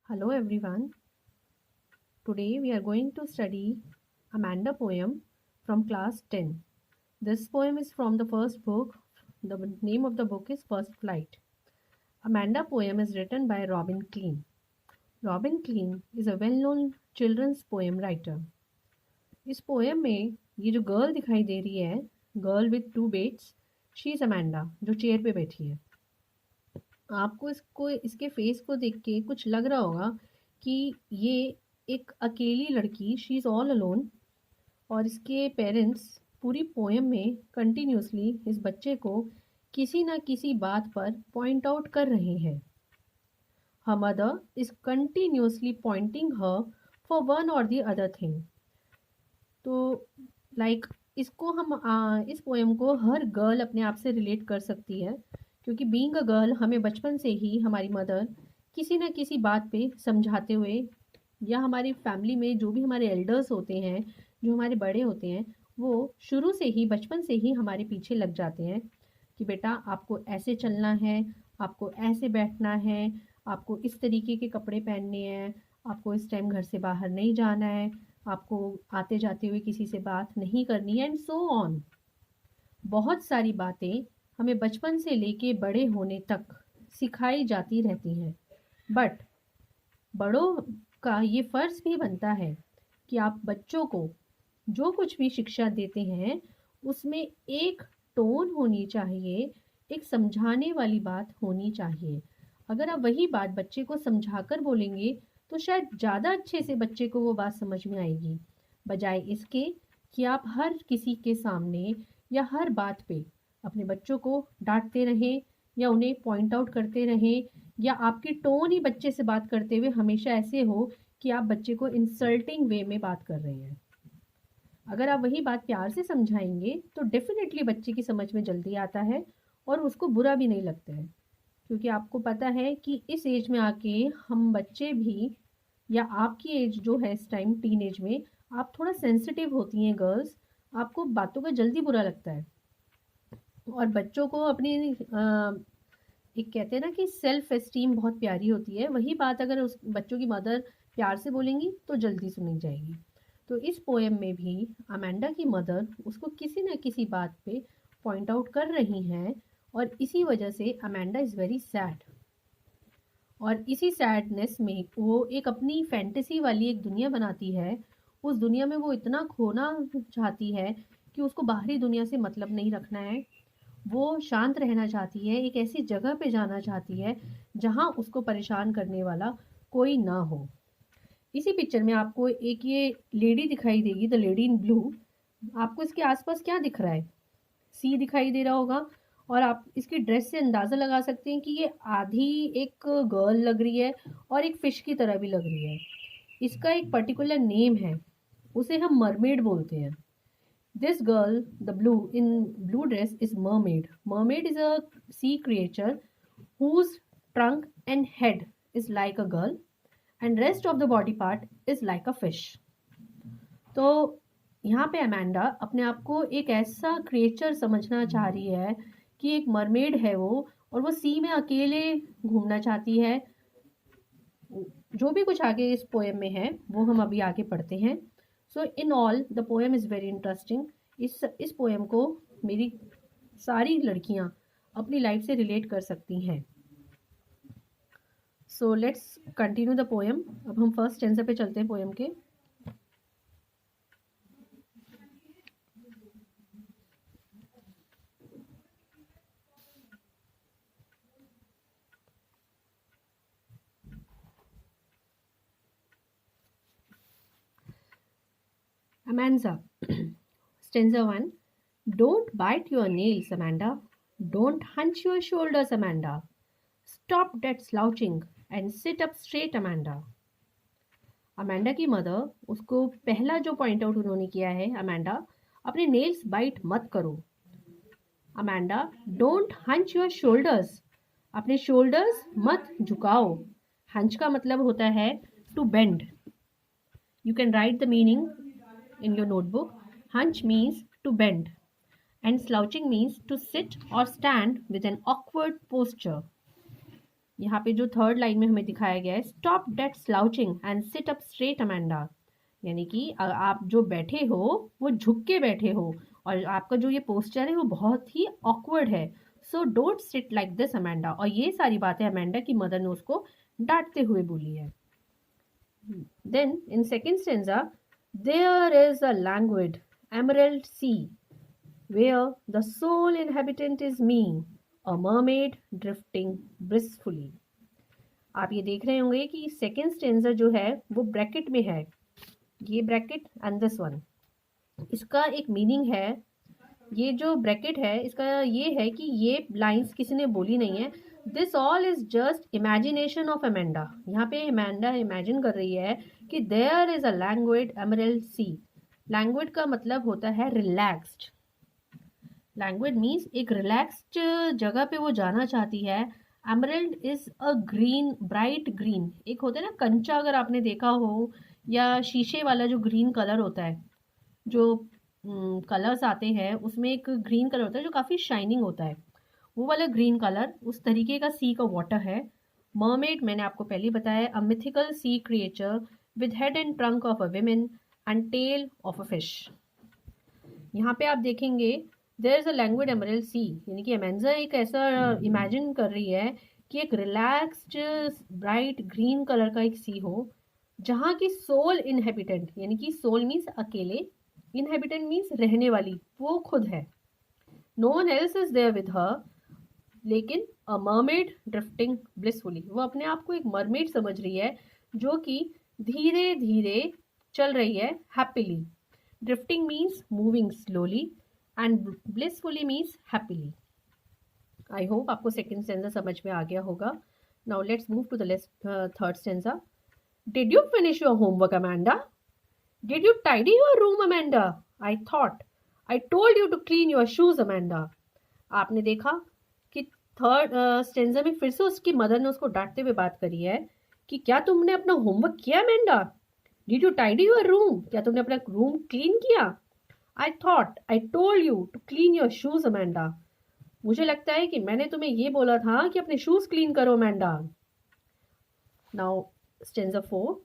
Hello everyone. Today we are going to study Amanda poem from class 10. This poem is from the first book. The name of the book is First Flight. Amanda poem is written by Robin Klein. Robin Klein is a well-known children's poem writer. इस poem में ये जो girl दिखाई दे रही है, girl with two bets, she is Amanda, जो chair पे बैठी है। आपको इसके फेस को देख के कुछ लग रहा होगा कि ये एक अकेली लड़की, शी इज़ ऑल अलोन, और इसके पेरेंट्स पूरी पोएम में कंटिन्यूसली इस बच्चे को किसी ना किसी बात पर पॉइंट आउट कर रहे हैं। Her mother is continuously pointing her for one और द अदर थिंग। तो इसको हम इस पोएम को हर गर्ल अपने आप से रिलेट कर सकती है, क्योंकि बीइंग अ गर्ल हमें बचपन से ही हमारी मदर किसी न किसी बात पे समझाते हुए, या हमारी फैमिली में जो भी हमारे एल्डर्स होते हैं, जो हमारे बड़े होते हैं, वो शुरू से ही बचपन से ही हमारे पीछे लग जाते हैं कि बेटा आपको ऐसे चलना है, आपको ऐसे बैठना है, आपको इस तरीके के कपड़े पहनने हैं, आपको इस टाइम घर से बाहर नहीं जाना है, आपको आते जाते हुए किसी से बात नहीं करनी है, एंड सो ऑन। बहुत सारी बातें हमें बचपन से लेके बड़े होने तक सिखाई जाती रहती हैं। बट बड़ों का ये फ़र्ज़ भी बनता है कि आप बच्चों को जो कुछ भी शिक्षा देते हैं उसमें एक टोन होनी चाहिए, एक समझाने वाली बात होनी चाहिए। अगर आप वही बात बच्चे को समझाकर बोलेंगे तो शायद ज़्यादा अच्छे से बच्चे को वो बात समझ में आएगी, बजाय इसके कि आप हर किसी के सामने या हर बात पे अपने बच्चों को डांटते रहें या उन्हें पॉइंट आउट करते रहें, या आपकी टोन ही बच्चे से बात करते हुए हमेशा ऐसे हो कि आप बच्चे को इंसल्टिंग वे में बात कर रहे हैं। अगर आप वही बात प्यार से समझाएंगे तो डेफिनेटली बच्चे की समझ में जल्दी आता है और उसको बुरा भी नहीं लगता है, क्योंकि आपको पता है कि इस एज में आके हम बच्चे भी, या आपकी एज जो है इस टाइम टीन एज में, आप थोड़ा सेंसिटिव होती हैं गर्ल्स, आपको बातों का जल्दी बुरा लगता है। और बच्चों को अपनी एक कहते हैं ना कि सेल्फ एस्टीम बहुत प्यारी होती है, वही बात अगर उस बच्चों की मदर प्यार से बोलेंगी तो जल्दी सुनी जाएगी। तो इस पोएम में भी अमेंडा की मदर उसको किसी न किसी बात पे पॉइंट आउट कर रही हैं, और इसी वजह से अमेंडा इज़ वेरी सैड। और इसी सैडनेस में वो एक अपनी फैंटेसी वाली एक दुनिया बनाती है। उस दुनिया में वो इतना खोना चाहती है कि उसको बाहरी दुनिया से मतलब नहीं रखना है। वो शांत रहना चाहती है, एक ऐसी जगह पे जाना चाहती है जहाँ उसको परेशान करने वाला कोई ना हो। इसी पिक्चर में आपको एक ये लेडी दिखाई देगी, द लेडी इन ब्लू। आपको इसके आसपास क्या दिख रहा है? सी दिखाई दे रहा होगा, और आप इसकी ड्रेस से अंदाज़ा लगा सकते हैं कि ये आधी एक गर्ल लग रही है और एक फिश की तरह भी लग रही है। इसका एक पर्टिकुलर नेम है, उसे हम मरमेड बोलते हैं। This girl, the blue in blue dress, is mermaid. Mermaid is a sea creature whose trunk and head is like a girl and rest of the body part is like a fish. तो यहाँ पे Amanda अपने आप को एक ऐसा creature समझना चाह रही है कि एक मरमेड है वो, और वो सी में अकेले घूमना चाहती है। जो भी कुछ आगे इस पोएम में है वो हम अभी आगे पढ़ते हैं। So in all the poem is very interesting. इस पोएम को मेरी सारी लड़कियां अपनी लाइफ से रिलेट कर सकती हैं। So let's continue the poem. अब हम फर्स्ट स्टेंजा पे चलते हैं पोएम के। Amanza. Stanza 1. Don't bite your nails, Amanda. Don't hunch your shoulders, Amanda. Stop that slouching and sit up straight, Amanda. Amanda की मदर उसको पहला जो पॉइंट आउट उन्होंने किया है, अमेंडा अपने नेल्स बाइट मत करो। Amanda don't hunch your shoulders, अपने शोल्डर्स मत झुकाओ। हंच का मतलब होता है to bend. You can write the meaning in your notebook. Hunch means to bend, and slouching means to sit or stand with an awkward posture. यहाँ पे जो थर्ड लाइन में हमें दिखाया गया है, stop that slouching and sit up straight Amanda, यानी कि आप जो बैठे हो वो झुक के बैठे हो और आपका जो ये पोस्चर है वो बहुत ही ऑकवर्ड है। So don't sit like this Amanda, और ये सारी बातें अमेंडा की मदर ने उसको डांटते हुए बोली है। Then in second stanza, there is a languid emerald sea where the sole inhabitant is me, a mermaid drifting blissfully। आप ये देख रहे होंगे कि सेकेंड स्टेंजा जो है वो ब्रैकेट में है, ये ब्रैकेट एंड दिस वन। इसका एक मीनिंग है, ये जो ब्रैकेट है इसका ये है कि ये लाइंस किसी ने बोली नहीं है, this all is just imagination of Amanda. यहाँ पे अमेंडा इमेजिन कर रही है कि there is a languid emerald सी। लैंग्वेड का मतलब होता है रिलैक्स्ड। लैंग्वेज मीन्स एक रिलैक्स्ड जगह पे वो जाना चाहती है। Emerald is a green, bright green, एक होता है ना कंचा, अगर आपने देखा हो, या शीशे वाला जो ग्रीन कलर होता है, जो कलर्स आते हैं उसमें एक ग्रीन कलर होता है जो काफ़ी शाइनिंग होता है, वो वाला ग्रीन कलर, उस तरीके का सी का वाटर है। मरमेड मैंने आपको पहले बताया, a mythical sea creature with head and trunk of a women and tail of a fish. यहाँ पे आप देखेंगे there is a language emerald sea, यानी कि अमेंजा एक ऐसा इमेजिन कर रही है कि एक रिलैक्स्ड ब्राइट ग्रीन कलर का एक सी हो जहाँ की सोल इनहेबिटेंट, यानी कि सोल मीन्स अकेले, इनहेबिटेंट मीन्स रहने वाली, वो खुद है। No one else is there with her, लेकिन अ मरमेड ड्रिफ्टिंग ब्लिसफुली, वो अपने आप को एक मरमेड समझ रही है जो कि धीरे धीरे चल रही है happily. Drifting means moving slowly and blissfully means happily. I hope आपको सेकेंड स्टेंजा समझ में आ गया होगा। Now let's move to the third stanza. Did you finish your homework Amanda? Did you tidy your room Amanda? I thought I told you to clean your shoes Amanda. आपने देखा कि third stanza में फिर से उसकी mother ने उसको डांटते हुए बात करी है कि क्या तुमने अपना होमवर्क किया Amanda? Did you tidy your room, क्या तुमने अपना रूम क्लीन किया? I thought I told you to clean your shoes, Amanda. मुझे लगता है कि मैंने तुम्हें ये बोला था कि अपने शूज क्लीन करो Amanda. Now stanza 4.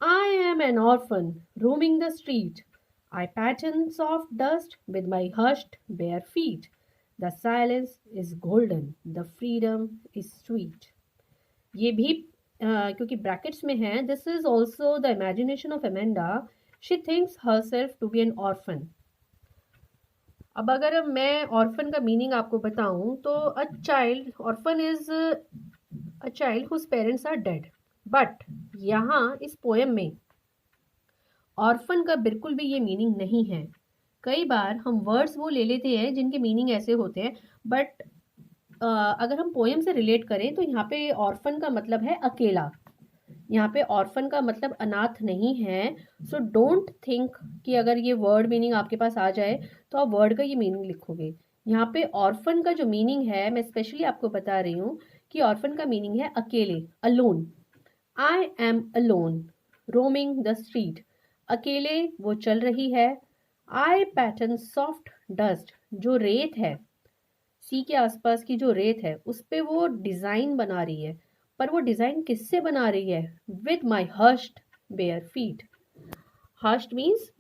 I am an orphan roaming the street. I pattern soft dust with my hushed bare feet. The silence is golden, the freedom is sweet. ये भी क्योंकि ब्रैकेट्स में है, this is also the imagination of Amanda. She thinks herself to be an orphan. अब अगर मैं orphan का meaning आपको बताऊं तो a child, orphan is a child whose parents are dead. But यहाँ इस पोएम में ऑर्फन का बिल्कुल भी ये मीनिंग नहीं है। कई बार हम वर्ड्स वो ले लेते हैं जिनके मीनिंग ऐसे होते हैं, बट अगर हम पोएम से रिलेट करें तो यहाँ पे ऑर्फन का मतलब है अकेला। यहाँ पे ऑर्फन का मतलब अनाथ नहीं है। सो डोंट थिंक कि अगर ये वर्ड मीनिंग आपके पास आ जाए तो आप वर्ड का ये मीनिंग लिखोगे। यहाँ पे ऑर्फन का जो मीनिंग है मैं स्पेशली आपको बता रही हूँ कि ऑर्फन का मीनिंग है अकेले, alone. I am alone roaming the street, अकेले वो चल रही है। आई पैटर्न सॉफ्ट डस्ट, जो रेत है, सी के आसपास की जो रेत है उस पे वो डिजाइन बना रही है, पर वो डिजाइन किससे बना रही है? With my hushed bare feet. Hushed means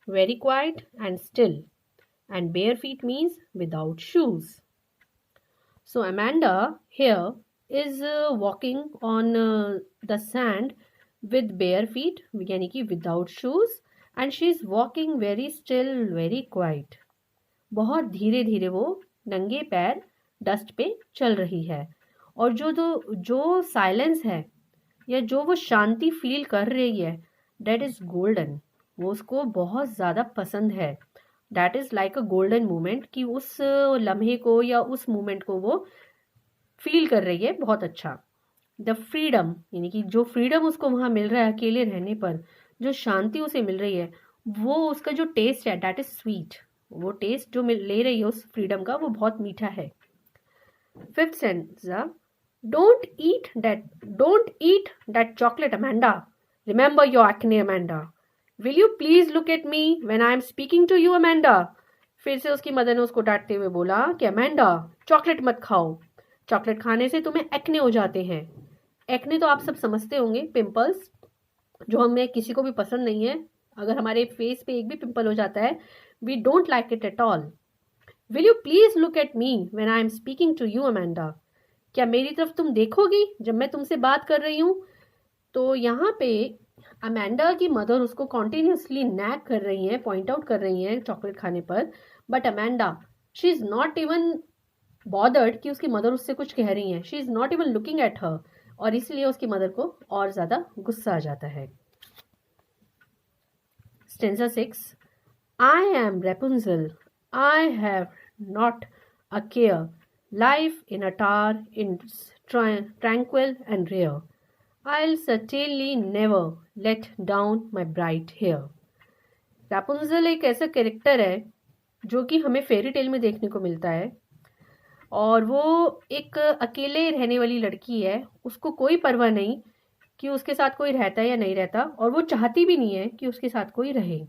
very quiet and still, and bare feet means without shoes. So Amanda here is walking on the sand with bare feet, यानी कि without shoes, and she is walking very still, very quite. बहुत धीरे धीरे वो नंगे पैर dust पे चल रही है, और जो साइलेंस है या जो वो शांति फील कर रही है, डेट इज गोल्डन, वो उसको बहुत ज़्यादा पसंद है। That is like a golden moment, कि उस लम्हे को या उस मोमेंट को वो फील कर रही है बहुत अच्छा। द फ्रीडम, यानी कि जो फ्रीडम उसको वहाँ मिल रहा है अकेले रहने पर, जो शांति उसे मिल रही है, वो उसका जो टेस्ट है डेट इज स्वीट, वो टेस्ट जो ले रही है उस फ्रीडम का वो बहुत मीठा है। Fifth stanza, don't eat that chocolate Amanda, remember your acne Amanda, will you please look at me when I am speaking to you Amanda. फिर से उसकी मदर ने उसको डांटते हुए बोला कि अमेंडा चॉकलेट मत खाओ, चॉकलेट खाने से तुम्हें एक्ने हो जाते हैं। एक्ने तो आप सब समझते होंगे, पिंपल्स, जो हमें किसी को भी पसंद नहीं है। अगर हमारे फेस पे एक भी पिंपल हो जाता है, we don't like it at all. Will you please look at me when I am speaking to you Amanda? क्या मेरी तरफ तुम देखोगी जब मैं तुमसे बात कर रही हूँ? तो यहाँ पे अमेंडा की मदर उसको कॉन्टिन्यूसली नैग कर रही हैं, पॉइंट आउट कर रही हैं चॉकलेट खाने पर, but Amanda, she is not even bothered कि उसकी मदर उससे कुछ कह रही हैं। She is not even looking at her, और इसलिए उसकी मदर को और ज्यादा गुस्सा आ जाता है। Stanza 6, I am Rapunzel. I have not a care. Life in a tower is tranquil and rare. I'll certainly never let down my bright hair. Rapunzel एक ऐसा कैरेक्टर है जो कि हमें फेरी टेल में देखने को मिलता है, और वो एक अकेले रहने वाली लड़की है। उसको कोई परवाह नहीं कि उसके साथ कोई रहता है या नहीं रहता, और वो चाहती भी नहीं है कि उसके साथ कोई रहे।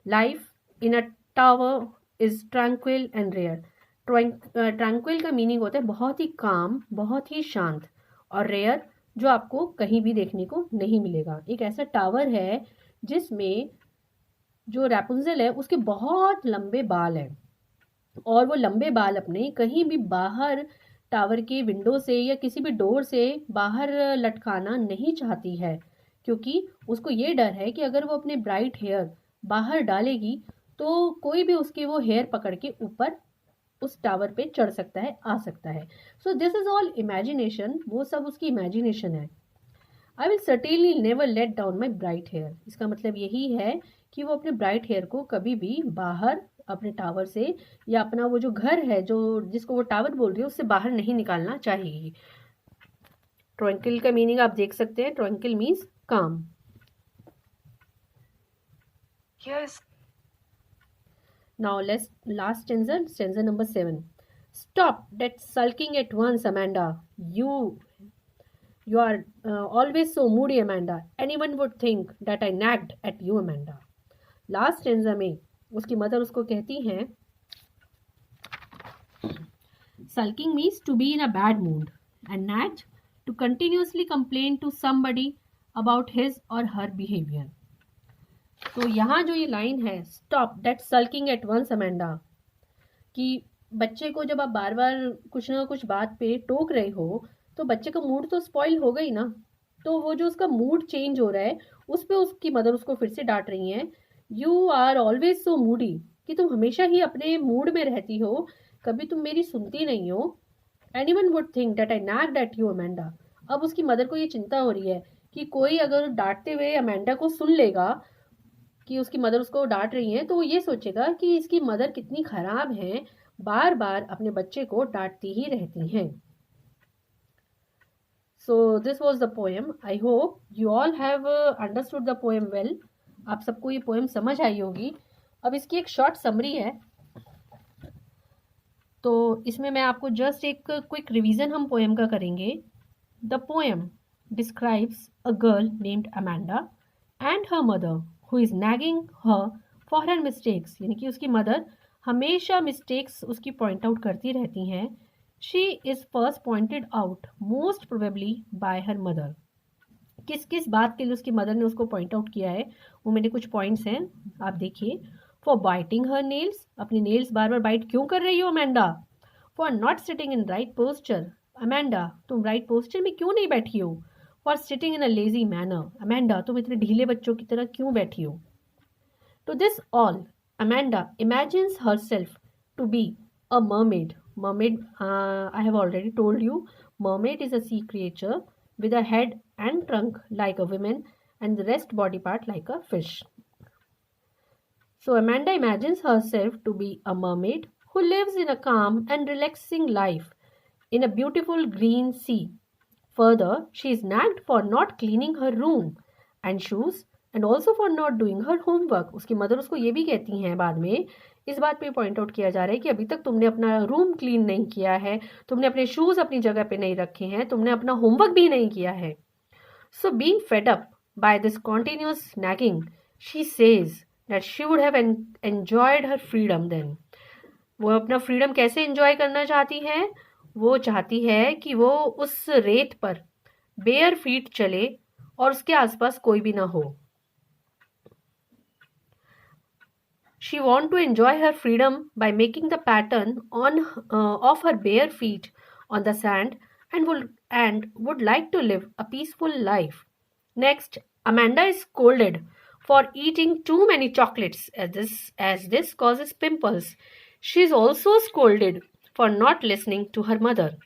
Life in a tower is tranquil and rare. Tranquil का मीनिंग होता है बहुत ही काम, बहुत ही शांत, और रेयर जो आपको कहीं भी देखने को नहीं मिलेगा। एक ऐसा टावर है जिसमें जो रैपुंजल है उसके बहुत लंबे बाल हैं, और वो लंबे बाल अपने कहीं भी बाहर टावर के विंडो से या किसी भी डोर से बाहर लटकाना नहीं चाहती है, क्योंकि उसको ये डर है कि अगर वो अपने ब्राइट हेयर बाहर डालेगी तो कोई भी उसके वो हेयर पकड़ के ऊपर उस टावर पे चढ़ सकता है, आ सकता है। So this is all imagination, वो सब उसकी इमेजिनेशन है। I will certainly never let down my bright hair, इसका मतलब यही है कि वो अपने ब्राइट हेयर को कभी भी बाहर अपने टावर से या अपना वो जो घर है जो जिसको वो टावर बोल रही है उससे बाहर नहीं निकालना चाहिए। ट्विंकल का मीनिंग आप देख सकते हैं, ट्विंकल मीन्स काम। Yes. Now let's last stanza number 7. Stop that sulking at once, Amanda. You are always so moody, Amanda. Anyone would think that I nagged at you, Amanda. Last stanza में उसकी mother उसको कहती हैं, sulking means to be in a bad mood, and nagged to continuously complain to somebody about his or her behavior. तो यहाँ जो ये line है, stop that sulking at once Amanda, कि बच्चे को जब आप बार बार कुछ ना कुछ बात पे टोक रहे हो तो बच्चे का मूड तो स्पॉइल हो गई ना। तो वो जो उसका मूड चेंज हो रहा है उस पर उसकी मदर उसको फिर से डांट रही हैं, you are always so moody, कि तुम हमेशा ही अपने मूड में रहती हो, कभी तुम मेरी सुनती नहीं हो। Anyone would think that I nagged at you Amanda. अब उसकी मदर को ये चिंता हो रही है कि कोई अगर डांटते हुए अमेंडा को सुन लेगा कि उसकी मदर उसको डांट रही है, तो वो ये सोचेगा कि इसकी मदर कितनी खराब है, बार बार अपने बच्चे को डांटती ही रहती हैं। So this was the poem. I hope you all have understood the poem well. आप सबको ये पोएम समझ आई होगी। अब इसकी एक शॉर्ट समरी है, तो इसमें मैं आपको जस्ट एक क्विक रिवीजन हम पोएम का करेंगे। The poem describes a girl named Amanda and her mother who is nagging her for her mistakes, यानी कि उसकी मदर हमेशा मिस्टेक्स उसकी पॉइंट आउट करती रहती हैं। She is first pointed out most probably bye her mother. किस किस बात के लिए उसकी मदर ने उसको पॉइंट आउट किया है, वो मेरे कुछ पॉइंट्स हैं, आप देखिए। फॉर बाइटिंग हर नेल्स, अपनी नेल्स बार बार बाइट क्यों कर रही हो Amanda. For not sitting in right posture, Amanda तुम राइट पोस्चर में क्यों नहीं बैठी हो। For sitting in a lazy manner, Amanda तुम इतने ढीले बच्चों की तरह क्यों बैठी हो। To this all Amanda imagines herself to be a mermaid. Mermaid, I have already told you, mermaid is a sea creature with a head and trunk like a woman and the rest body part like a fish. So Amanda imagines herself to be a mermaid who lives in a calm and relaxing life in a beautiful green sea. Further, she is nagged for not cleaning her room and shoes and also for not doing her homework. उसकी mother उसको ये भी कहती हैं बाद में, इस बात पे पॉइंट आउट किया जा रहा है कि अभी तक तुमने अपना रूम क्लीन नहीं किया है, तुमने अपने शूज अपनी जगह पे नहीं रखे हैं, तुमने अपना होमवर्क भी नहीं किया है। So being fed up by this continuous nagging, she says that she would have enjoyed her freedom then. वो अपना फ्रीडम कैसे एंजॉय करना चाहती हैं, वो चाहती है कि वो उस रेत पर बेयर फीट चले और उसके आसपास कोई भी ना हो। She want to enjoy her freedom by making the pattern on of her bare feet on the sand and would like to live a peaceful life. Next, Amanda is scolded for eating too many chocolates as this causes pimples. She is also scolded for not listening to her mother.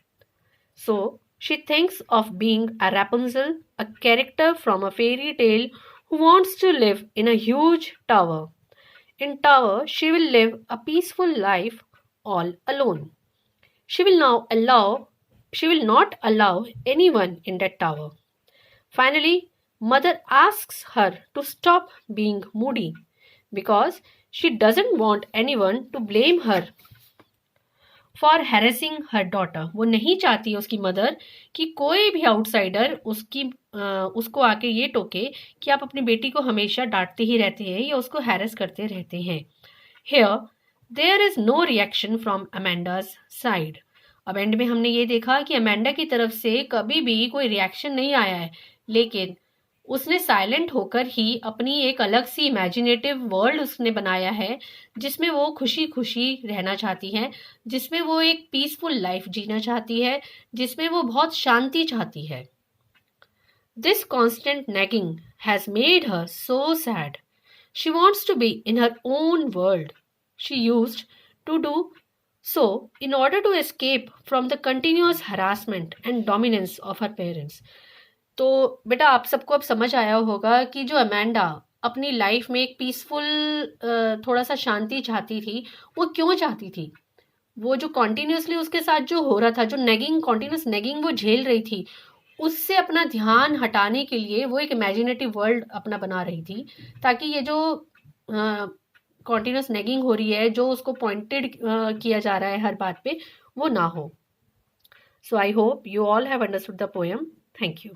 So she thinks of being a Rapunzel, a character from a fairy tale who wants to live in a huge tower. In tower, she will live a peaceful life all alone. She will now allow she will not allow anyone in that tower. Finally, mother asks her to stop being moody because she doesn't want anyone to blame her for harassing her daughter. वो नहीं चाहती है उसकी mother कि कोई भी outsider उसको आके ये टोके कि आप अपनी बेटी को हमेशा डांटते ही रहते हैं या उसको हैरेस करते रहते हैं। Here there is no reaction from Amanda's side. अब एंड में हमने ये देखा कि अमेंडा की तरफ से कभी भी कोई रिएक्शन नहीं आया है, लेकिन उसने साइलेंट होकर ही अपनी एक अलग सी इमेजिनेटिव वर्ल्ड उसने बनाया है जिसमें वो खुशी खुशी रहना चाहती है, जिसमें वो एक पीसफुल लाइफ जीना चाहती है, जिसमें वो बहुत शांति चाहती है। This constant nagging has made her so sad. She wants to be in her own world. She used to do so in order to escape from the continuous harassment and dominance of her parents. तो बेटा आप सबको अब समझ आया होगा कि जो अमेंडा अपनी लाइफ में एक पीसफुल थोड़ा सा शांति चाहती थी, वो क्यों चाहती थी। वो जो कॉन्टिन्यूसली उसके साथ जो हो रहा था, जो नेगिंग कॉन्टिन्यूस नेगिंग वो झेल रही थी, उससे अपना ध्यान हटाने के लिए वो एक इमेजिनेटिव वर्ल्ड अपना बना रही थी, ताकि ये जो कॉन्टिन्यूस नेगिंग हो रही है, जो उसको पॉइंटेड किया जा रहा है हर बात पे, वो ना हो। So I hope you all have understood the poem. Thank you.